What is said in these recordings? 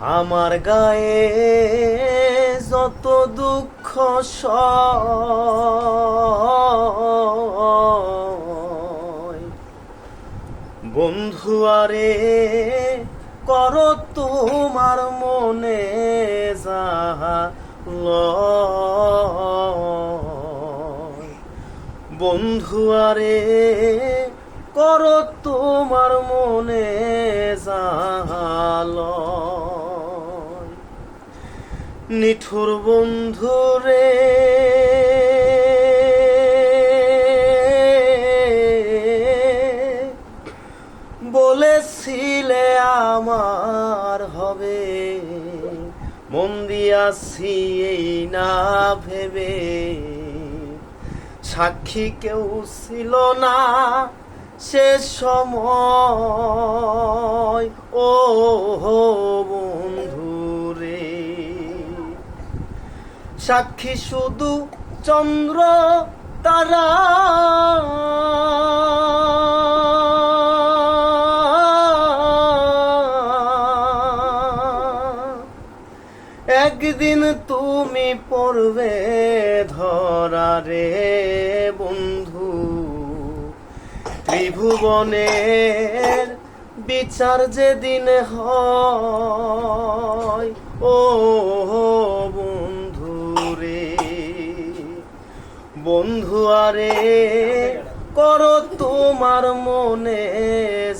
আমার গায়ে যত দুঃখ সয়, বন্ধু আরে কর তোমার মনে যাহা লয়। বন্ধু আরে কর তোমার মনে যাহা লয়। নিঠুর বন্ধু রে বলেছিলে আমার হবে, মন দিয়াছি এই না ভেবে। সাক্ষী কেউ ছিল না সে সময়, ও বন্ধু রে। সাক্ষী শুধু চন্দ্র তারা, একদিন তুমি পড়বে ধরা রে বন্ধু। ত্রিভুবনের বিচার যেদিন হয়, ও বন্ধু রে। বন্ধু আরে কর তোমার মনে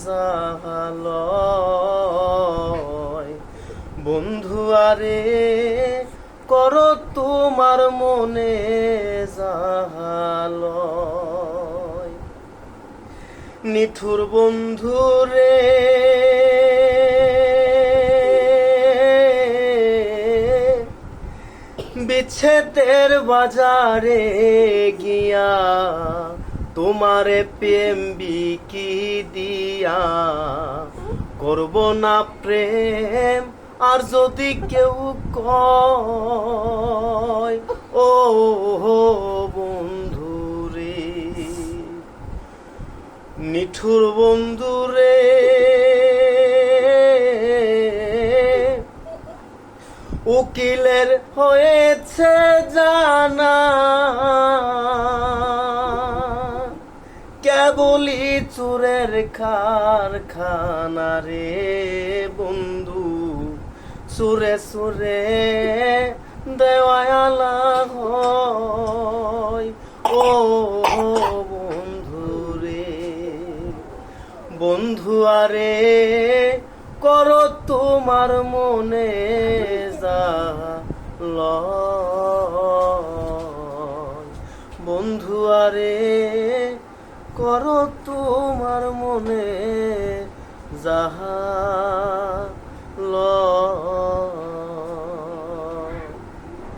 যাহা লয়। বন্ধু আরে কর তোমার মনে যাহা লয়। নিঠুর বন্ধু রে বিচ্ছেদের বাজারে গিয়া তোমারে প্রেম বিকি দিয়া। করব না প্রেম আর যদি কেউ কয়, ও বন্ধু রে। নিঠুর বন্ধু রে উকিলের হয়েছে জানা, কেবলই চোরের কারখানা রে বন্ধু। সুরে সুরে দেওয়ালা হয়, ও বন্ধু রে। বন্ধু আরে কর তোমার মনে যাহা লয়। বন্ধু আরে কর তোমার মনে যাহা